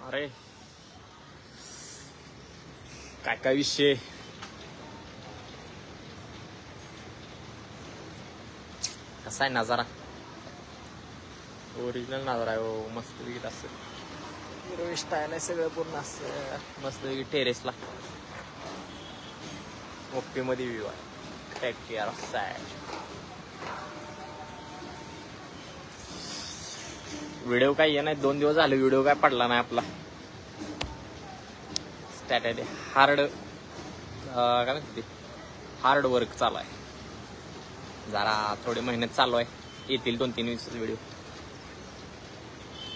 अरे काय काय विषय. कसा आहे नजारा, ओरिजिनल नजारा आहे. हो मस्त विगीत असं हिरोईन स्टाईल आहे सगळं पूर्ण असं मस्त विगीत टेरेसला ओपी मध्ये व्ह्यू आहे. Take care of sad. Video काय आहे नाही, 2 दिवस झाले व्हिडिओ काय पडला नाही आपला. स्टॅटर्डे हार्ड काय म्हणते हार्ड वर्क चालू आहे. जरा थोडे मेहनत चालू आहे. येतील 2-3 दिवसात व्हिडिओ.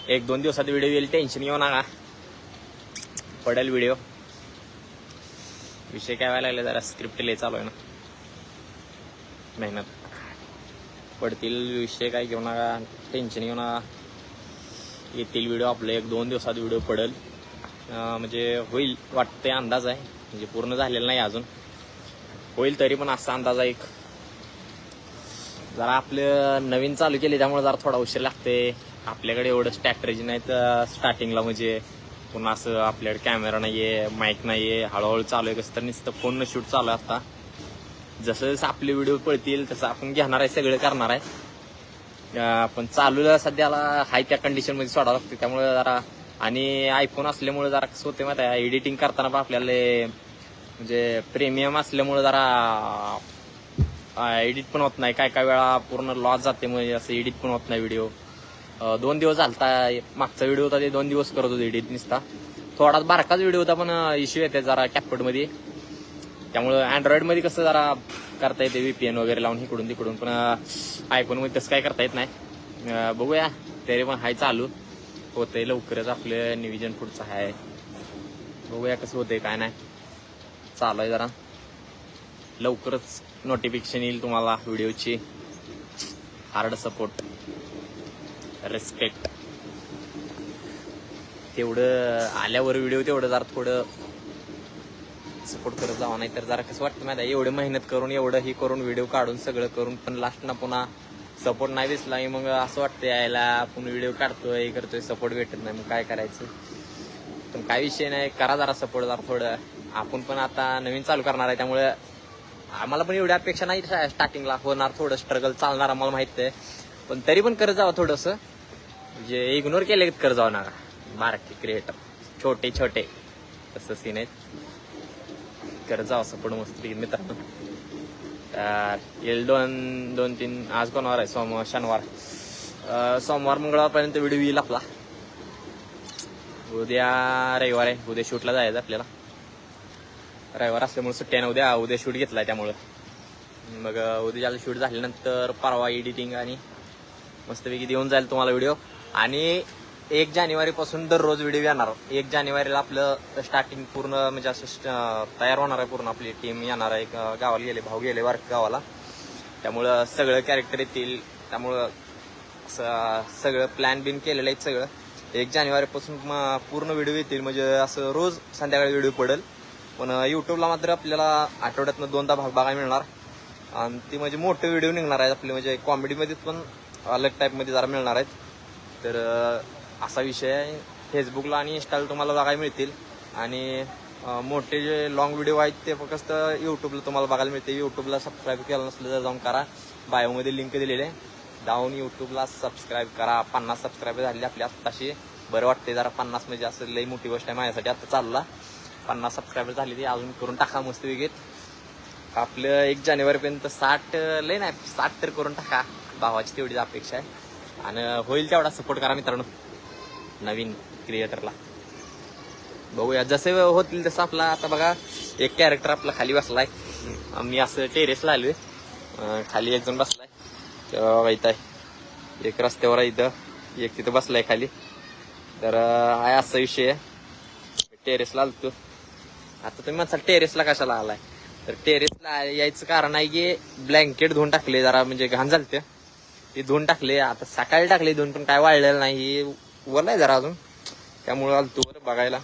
1-2 दिवसात व्हिडिओ येईल, टेन्शन घेऊ नका. पडेल व्हिडिओ. विषय काय व्हायला लागले, जरा स्क्रिप्ट लय चालू आहे ना, मेहनत पडतील. विषय काय घेऊ नका, टेन्शन घेऊ नका. येतील व्हिडिओ आपले. 1-2 दिवसात व्हिडिओ पडेल. म्हणजे होईल वाटते, अंदाज आहे. म्हणजे पूर्ण झालेलं नाही अजून, होईल तरी पण असा अंदाज आहे. जरा आपलं नवीन चालू केले त्यामुळे जरा थोडा उशीर लागते. आपल्याकडे एवढं स्ट्रॅटेजी नाही तर स्टार्टिंगला, म्हणजे पुन्हा असं आपल्याकडे कॅमेरा नाहीये, माईक नाहीये. हळूहळू चालू आहे. कसं तर नुसतं फोननं शूट चालू आहे आता. जसं जसं आपले व्हिडिओ पळतील तसं आपण घेणार आहे, सगळं करणार आहे. पण चालूला सध्याला हाय त्या कंडिशन मध्ये सोडावं लागते. त्यामुळे जरा, आणि आयफोन असल्यामुळे जरा कसं होते माहिती आहे, एडिटिंग करताना पण आपल्याला म्हणजे प्रीमियम असल्यामुळे जरा एडिट पण होत नाही. काय काय वेळा पूर्ण लॉस जाते, म्हणजे असं एडिट पण होत नाही व्हिडिओ. 2 दिवस झालता. मागचा व्हिडिओ होता ते 2 दिवस करत होतो एडिट निसता. थोडाच बारकाच व्हिडिओ होता पण इश्यू येते जरा कॅपकट मध्ये. त्यामुळं अँड्रॉइड मध्ये कसं जरा करता येते VPN वगैरे लावून इकडून तिकडून. पण आयफोन मध्ये तसं काय करता येत नाही. बघूया, तरी पण हाय चालू होतंय. लवकरच आपलं निविजन पुढचं आहे. बघूया कसं होतंय काय नाही. चालू आहे जरा. लवकरच नोटिफिकेशन येईल तुम्हाला व्हिडिओची. Hard support, respect. तेवढं आल्यावर व्हिडिओ तेवढं जरा थोडं सपोर्ट करत जावं. नाही तर जरा कसं वाटतं माहिती आहे, एवढं मेहनत करून एवढं ही करून व्हिडिओ काढून सगळं करून पण लास्ट ना पुन्हा सपोर्ट नाही दिसला, मग असं वाटतं यायला आपण व्हिडिओ काढतोय करतोय सपोर्ट भेटत नाही, मग काय करायचं. पण काय विषय नाही, करा जरा सपोर्ट जरा थोडं. आपण पण आता नवीन चालू करणार आहे त्यामुळे आम्हाला पण एवढी अपेक्षा नाही. स्टार्टिंगला होणार थोडं स्ट्रगल चालणार आम्हाला माहित आहे. पण तरी पण करत जावं थोडंसं, म्हणजे इग्नोर केले करत जावं नका. बारके क्रिएटर छोटे छोटे तसं सीन आहेत, करत जावं सपोर्ट मस्त मित्रांनो. येईल 2-3 आज कोणवार आहे, सोमवार मंगळवारपर्यंत व्हिडिओ येईल आपला. उद्या रविवार आहे, उद्या शूटला जायचं आपल्याला. रविवार असल्यामुळे सुट्ट्या ना, उद्या शूट घेतलाय त्यामुळं. मग उद्याला शूट झाल्यानंतर परवा एडिटिंग आणि मस्तपैकी देऊन जाईल तुम्हाला व्हिडिओ. आणि 1 जानेवारीपासून दररोज व्हिडिओ येणार. 1 जानेवारीला आपलं स्टार्टिंग पूर्ण म्हणजे असं तयार होणार आहे. पूर्ण आपली टीम येणार आहे. गावाला गेले, भाऊ गेले वारक गावाला, त्यामुळं सगळं कॅरेक्टर येतील. त्यामुळं सगळं प्लॅन बिन केलेलं आहे सगळं. 1 जानेवारीपासून पूर्ण व्हिडिओ येतील, म्हणजे असं रोज संध्याकाळी व्हिडिओ पडेल. पण यूट्यूबला मात्र आपल्याला आठवड्यातनं 2दा भाग बघायला मिळणार. आणि ती म्हणजे मोठे व्हिडिओ निघणार आहेत आपले, म्हणजे कॉमेडीमध्ये पण अलग टाईपमध्ये जरा मिळणार आहेत. तर असा विषय आहे. फेसबुकला आणि इंस्टाला तुम्हाला बघायला मिळतील. आणि मोठे जे लॉंग व्हिडिओ आहेत ते फक्त यूट्यूबला तुम्हाला बघायला मिळते. यूट्यूबला सबस्क्राईब केलं नसलं तर जाऊन करा, बायोमध्ये लिंक दिलेली आहे, जाऊन यूट्यूबला सबस्क्राईब करा. 50 सबस्क्राईबर झाले आपल्या आत्ताशी. बरं वाटते जरा. 50 म्हणजे असं लई मोठी गोष्ट आहे माझ्यासाठी. आता चालला 50 सबस्क्राईबर झाली, ती अजून करून टाका मस्त वेगळीत. आपलं 1 जानेवारीपर्यंत 60 लई नाही 60 तर करून टाका. भावाची तेवढीच अपेक्षा आहे. आणि होईल तेवढा सपोर्ट करा मित्रांनो नवीन क्रिएटरला. बघूया जसे होतील तसं. आपला आता बघा एक कॅरेक्टर आपला खाली बसलाय. मी असं टेरेसला आलोय, खाली एक जण बसलाय तेव्हा माहित आहे. एक रस्त्यावर आहे इथं, एक तिथं बसलाय खाली. तर आहे असा विषय. टेरेसला आलतो. आता तुम्ही म्हणसाल टेरेसला कशाला आलाय, तर टेरेसला यायचं कारण आहे की ब्लँकेट धुवून टाकले जरा, म्हणजे घाण झालते ते धुवून टाकले. आता सकाळी टाकले धुवून, पण काय वाळलेलं नाही, वरलाय जरा अजून. त्यामुळे आलतो बरं बघायला.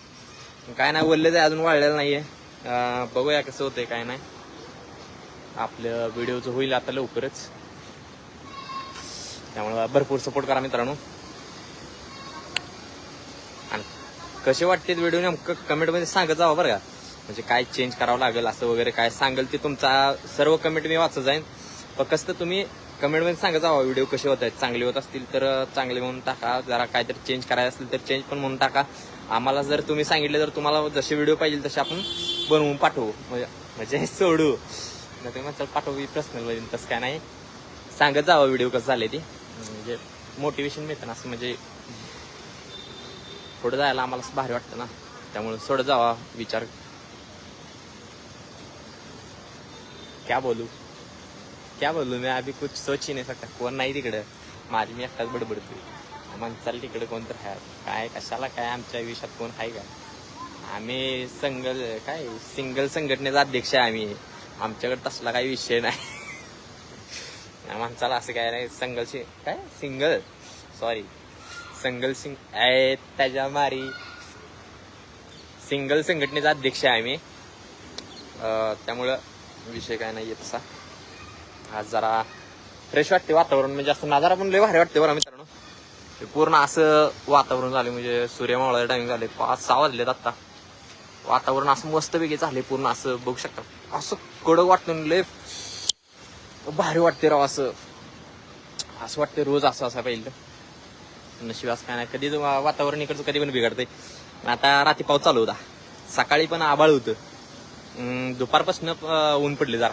काय नाही वरलेच आहे अजून, वाळलेलं नाहीये. बघूया कसं होतंय काय नाही. आपलं व्हिडिओचं होईल आता लवकरच, त्यामुळे भरपूर सपोर्ट करा मित्रांनो. आणि कसे वाटते व्हिडिओ नेमकं कमेंटमध्ये सांगत जावं बरं का. म्हणजे काय चेंज करावं लागेल असं वगैरे काय सांगेल ते तुमचा सर्व कमेंट मी वाचत जाईन. फक्त तुम्ही कमेंटमध्ये सांगत जावा व्हिडिओ कसे होत आहेत. चांगले होत असतील तर चांगले म्हणून टाका, जरा काहीतरी चेंज करायचं असेल तर चेंज पण म्हणून टाका. आम्हाला जर तुम्ही सांगितले तर तुम्हाला जसे व्हिडिओ पाहिजे तसे आपण बनवून पाठवू, म्हणजे सोडू नाही तुम्ही म्हणता पाठवू पर्सनलमध्ये. तसं काय नाही, सांगत जावं व्हिडिओ कसं झाले ते, म्हणजे मोटिवेशन मिळतं ना असं, म्हणजे पुढे जायला आम्हाला भारी वाटतं ना. त्यामुळे सोडत जावा विचार. क्या बोलू मी अभी कुछ सोच ही नाही सकता. कोण नाही तिकडं, माझी मी एकटाच बडबडतोय. माणसाला तिकडे कोण तर आहे काय, कशाला काय, आमच्या आयुष्यात कोण आहे का. आम्ही सिंगल संघटनेचा अध्यक्ष आहे आम्ही. आमच्याकडे तसला काही विषय नाही. माणसाला असं काय नाही. त्याच्या मारी सिंगल संघटनेचा अध्यक्ष आहे आम्ही. त्यामुळं विषय काय नाही तसा. आज जरा फ्रेश वाटते वातावरण, म्हणजे असं नजारा पण लय भारी वाटते बरं मित्रांनो. पूर्ण असं वातावरण झाले, म्हणजे सूर्यमावळाचा टाइम झाले 5-6 वाजलेत आता. वातावरण असं मस्तपैकी झाले पूर्ण, असं बघू शकता. असं कडक वाटतं, लय भारी वाटते राव. असं वाटतं रोज असं पाहिजे. नशिब असं काय नाही, कधी वातावरण इकडचं कधी पण बिघडतंय. आता रात्री पाऊस चालू होता, सकाळी पण आभाळ होतं, दुपारपासून ऊन पडले जरा.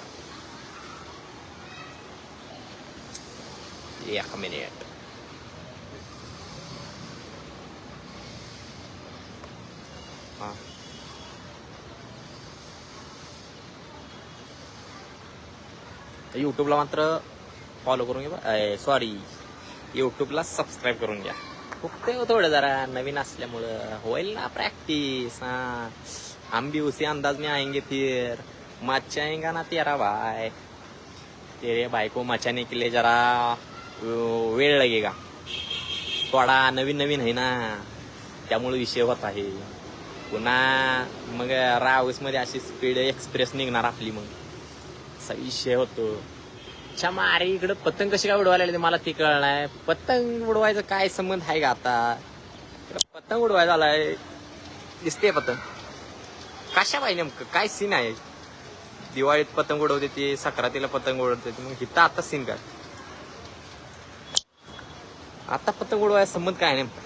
एक मिनिट. हा युट्यूबला मात्र फॉलो करून घ्या, युट्यूबला सबस्क्राईब करून घ्या. खूप थोडं जरा नवीन असल्यामुळं होईल ना प्रॅक्टिस. हम भी उसी अंदाज में आएंगे फिर मचा आएगा ना तेरा भाई. तेरे भाई को मचाने के लिए जरा वेळ लगेगा थोडा. नवीन आहे ना, त्यामुळे विषय होत आहे. पुन्हा मग रावस मध्ये अशी स्पीड एक्सप्रेस निघणार आपली, मग असा विषय होतो. मारे इकडं पतंग कशी काय उडवायला लागली मला ते कळलं नाही. पतंग उडवायचं काय संबंध आहे का आता. पतंग उडवायचा आलाय दिसते पतंग. कशा पाहिजे नेमकं काय सीन आहे. दिवाळीत पतंग उडवते ती, संक्रांतीला पतंग उडवते ती, मग इथं आता सीन काय. आता पतंग उडवायचा संबंध काय नेमका.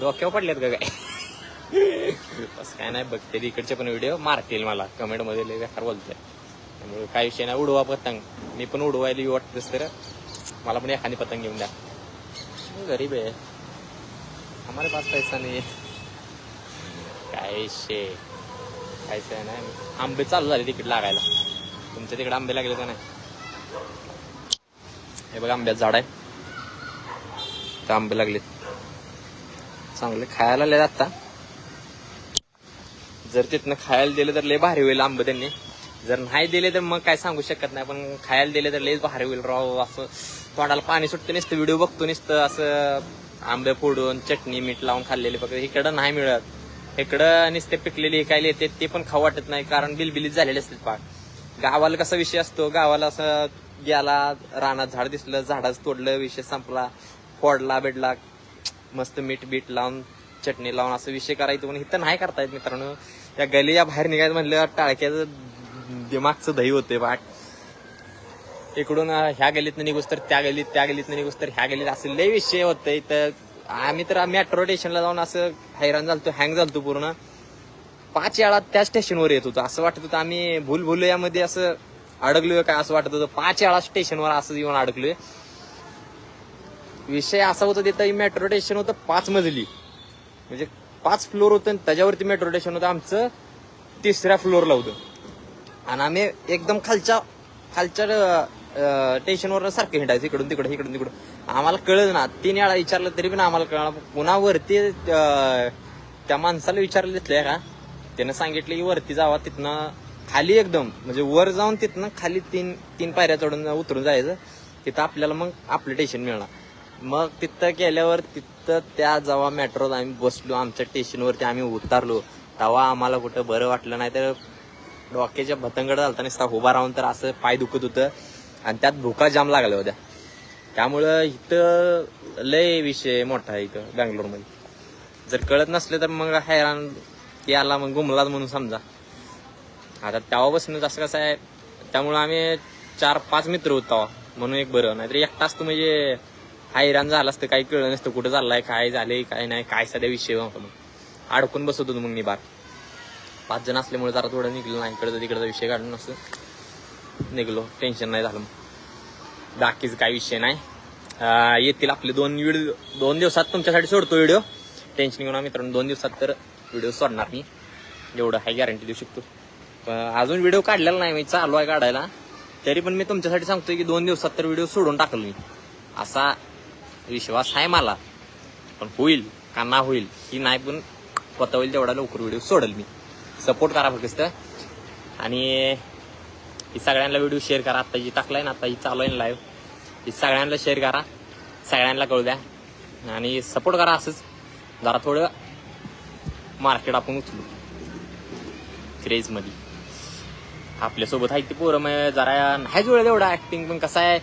डोक्यावर पडलेत का काय. बस काय नाही, बघते इकडचे पण व्हिडिओ मारतील मला कमेंट मध्ये, लय बेकार बोलतोय. त्यामुळे काय विषय नाही, उडवा पतंग. मी पण उडवायला वाटतच तर मला पण एखादी पतंग घेऊन द्या. गरीब आहे, हमारे पास पैसा नाही. काय विषय कायच नाही. आंबे चालू झाले तिकीट लागायला. तुमच्या तिकडे आंबे लागले का नाही. हे बघा आंब्याचं झाड आहे, तर आंबे लागलेत चांगले खायला. लय आता जर तिथनं खायला दिलं तर लय भारी होईल आंबे. त्यांनी जर नाही दिले तर मग काय सांगू शकत नाही, पण खायला दिले तर लयच भारी होईल राव. असं तोंडाला पाणी सुटतं नुसतं व्हिडिओ बघतो नुसतं. असं आंबे फोडून चटणी मीठ लावून खाल्लेले बघ. इकडं नाही मिळत. इकडं नुसते पिकलेले खायला येते, ते पण खाऊ वाटत नाही, कारण बिलबिलीत झालेले असतात पाक. गावाला कसा विषय असतो, गावाला असं गेला रानात झाड दिसलं, झाडाच तोडलं, विषय संपला, फोडला बेडला, मस्त मीठ बीट लावून चटणी लावून असं विषय करायचं. पण इथं नाही करता येत मित्रांनो. त्या गलीच्या बाहेर निघायचं म्हणलं टाळक्याचं दिमागचं दही होते बाट. इकडून ह्या गलीतनं निघूस तर त्या गलीतनं निघूस तर ह्या गलीत, असं लय विषय होतंय. तर आम्ही मेट्रो स्टेशनला जाऊन असं हैराण झालतो, हँग झालतो पूर्ण. 5 वेळा त्या स्टेशनवर येत होतो. असं वाटत होतं आम्ही भूलभुलैयामध्ये असं अडकलोय काय, असं वाटत होतं. 5 वेळा स्टेशनवर असं येऊन अडकलोय. विषय असा होता, तिथं मेट्रो स्टेशन होतं 5 मजली, म्हणजे 5 फ्लोर होतं, त्याच्यावरती मेट्रो स्टेशन होतं. आमचं 3ऱ्या फ्लोअरला होतं, आणि आम्ही एकदम खालच्या स्टेशनवर सारखं हिंडायचं, इकडून तिकडं. आम्हाला कळलं ना, 3 वेळा विचारलं तरी पण आम्हाला कळलं. पुन्हा वरती त्या माणसाला विचारलं तिथल्या का, त्यानं सांगितलं की वरती जावा, तिथनं खाली एकदम म्हणजे वर जाऊन तिथनं खाली 3 पायऱ्या चढून उतरून जायचं. तिथं आपल्याला मग आपलं स्टेशन मिळणार. मग तिथं गेल्यावर तिथं त्या जेव्हा मेट्रोत आम्ही बसलो, आमच्या स्टेशनवरती आम्ही उतरलो, तेव्हा आम्हाला कुठं बरं वाटलं नाही. तर डोक्याच्या भतंगड झालता नसता उभा राहून, तर असं पाय दुखत होतं, आणि त्यात भुका जाम लागल्या होत्या. त्यामुळं इथं लय विषय मोठा आहे इथं बँगलोरमध्ये. जर कळत नसले तर मग हैराण की आला मग गुमलाच म्हणून समजा. आता तेव्हापासून असं कसं आहे, त्यामुळं आम्ही 4-5 मित्र होतो म्हणून एक बरं. नाहीतर एकटा असतो म्हणजे हैराण झालं असतं, काही कळलं नसतं कुठं चाललाय, काय झालंय काय नाही, काय सध्या विषय होता. मग अडकून बसत होतो मग निबार. 5 जण असल्यामुळे जरा थोडं निघलं नाही, इकडचं तिकडचा विषय काढून असं निघलो, टेन्शन नाही झालं. बाकीच काही विषय नाही. येतील आपले 2 दिवसात तुमच्यासाठी सोडतो व्हिडिओ. टेन्शन घेऊन मित्रांनो, 2 दिवसात तर व्हिडिओ सोडणार मी, एवढं हाय गॅरंटी देऊ शकतो. अजून व्हिडिओ काढलेला नाही मी, चालू आहे काढायला. तरी पण मी तुमच्यासाठी सांगतोय की 2 दिवसात तर व्हिडिओ सोडून टाकल मी, असा विश्वास आहे मला. पण होईल का ना होईल की नाही, पण स्वतः होईल तेवढा लवकर व्हिडिओ सोडेल मी. सपोर्ट करा फक्त. आणि सगळ्यांना व्हिडिओ शेअर करा. आता जी टाकलाय ना, आता ही चालू आहे लाईव्ह, ही सगळ्यांना शेअर करा, सगळ्यांना कळू द्या आणि सपोर्ट करा. असंच जरा थोडं मार्केट आपण उचलू क्रेजमध्ये. आपल्यासोबत आहे ती पोरं मग जरा नाही जुळत एवढं ॲक्टिंग. पण कसं आहे,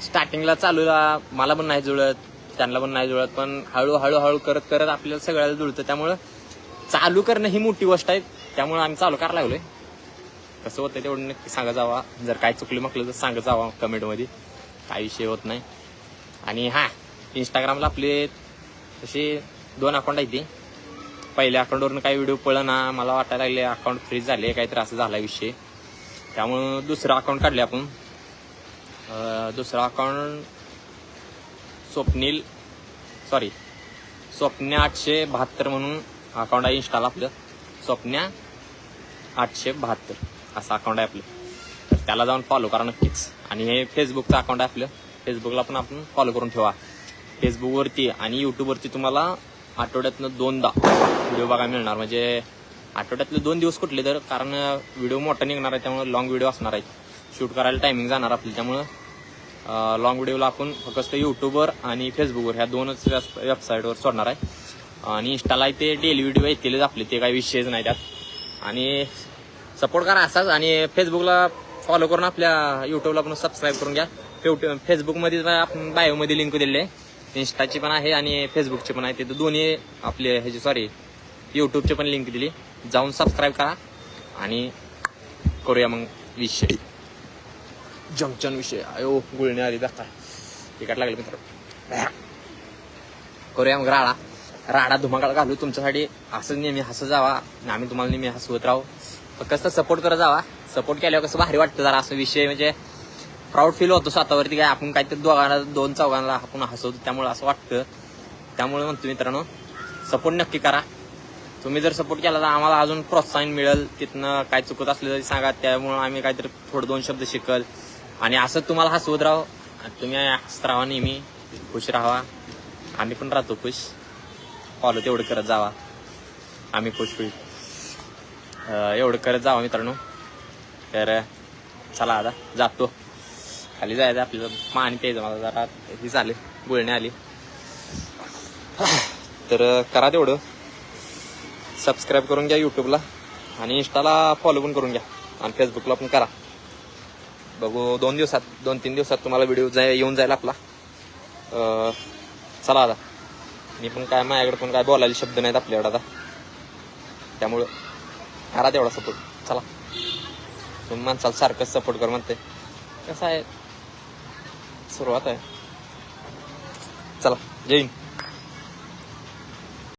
स्टार्टिंगला चालूला मला पण नाही जुळत, त्यांना पण नाही जुळत. पण हळूहळू करत करत आपल्याला सगळ्याला जुळतं. त्यामुळं चालू करणं ही मोठी गोष्ट आहे. त्यामुळे आम्ही चालू करायला लागलोय. कसं होतं तेवढं नक्की सांगत जावा. जर काय चुकलं म्हटलं तर सांगत जावा कमेंटमध्ये, काय विषय होत नाही. आणि हां, इंस्टाग्रामला आपले तसे 2 अकाउंट आहेत. ते पहिल्या अकाउंटवरून काही व्हिडिओ पळना, मला वाटायला लागले अकाउंट फ्रीज झाले, काहीतरी असं झाला विषय. त्यामुळं दुसरं अकाउंट काढले आपण. दुसरं अकाउंट स्वप्न्या 872 म्हणून अकाउंट आहे इंस्टाला आपलं. स्वप्न्या 872 असं अकाउंट आहे आपलं. तर त्याला जाऊन फॉलो करा नक्कीच. आणि हे फेसबुकचं अकाउंट आहे आपलं. फेसबुकला पण आपण फॉलो करून ठेवा. फेसबुकवरती आणि यूट्यूबवरती तुम्हाला आठवड्यातनं 2दा व्हिडिओ बघायला मिळणार. म्हणजे आठवड्यातले 2 दिवस कुठले तर, कारण व्हिडिओ मोठा निघणार आहे, त्यामुळे लॉंग व्हिडिओ असणार आहे. शूट करायला टायमिंग जाणार आपली. त्यामुळं लॉंग व्हिडिओला आपण फक्त यूट्यूबवर आणि फेसबुकवर ह्या 2च वेबसाईटवर सोडणार आहे. आणि इंस्टाला ते डेली व्हिडिओ येतीलच आपले, ते काही विषयच नाही त्यात. आणि सपोर्ट करा असाच. आणि फेसबुकला फॉलो करून आपल्या यूट्यूबला पण सबस्क्राईब करून घ्या. फेसबुकमध्ये आपण बायोमध्ये लिंक दिले आहे, इंस्टाची पण आहे आणि फेसबुकची पण आहे. तिथं दोन्ही आपले ह्याची यूट्यूबची पण लिंक दिली. जाऊन सबस्क्राईब करा आणि करूया मग विषय, जंक्शन विषय. अयो गुळणी आली दाखवा, तिकट लागलं मित्र. करूया मग राडा धुमाकाळ घालू तुमच्यासाठी. असं नेहमी हसत जावा, आम्ही तुम्हाला नेहमी हसवत राहू. कसं सपोर्ट करत जावा. सपोर्ट केल्यावर कसं भारी वाटतं जरा. असं विषय म्हणजे प्राऊड फील होतो स्वतःवरती, काय आपण काहीतरी 2-4 आपण हसवतो, त्यामुळे असं वाटतं. त्यामुळे म्हणतो मित्रांनो, सपोर्ट नक्की करा. तुम्ही जर सपोर्ट केला तर आम्हाला अजून प्रोत्साहन मिळेल. तिथनं काय चुकत असलं तरी सांगा, त्यामुळे आम्ही काहीतरी थोडं 2 शब्द शिकल. आणि असं तुम्हाला हसवत राहू. तुम्ही हसत राहा, नेहमी खुश राहा, आम्ही पण राहतो खुश. फॉलो तेवढं करत जावा, आम्ही खुश होईल. एवढं करत जावा मित्रांनो. तर चला आता जातो, खाली जायचं आपल्याला, पाणी प्यायचं. मला जरा ही झाली, गुळणी आली. तर करा तेवढं, सबस्क्राईब करून घ्या यूट्यूबला आणि इंस्टाला फॉलो पण करून घ्या आणि फेसबुकला पण करा. बघू 2-3 दिवसात तुम्हाला व्हिडिओ येऊन जाईल आपला. चला आता, मी पण काय, माझ्याकडे पण काय बोलायला शब्द नाहीत आपल्याकडे आता. त्यामुळं करा तेवढा सपोर्ट. चला, तुम्ही माणसाला सारखंच सपोर्ट कर म्हणते. कसं आहे, सुरुवात आहे. चला, जय हिंद.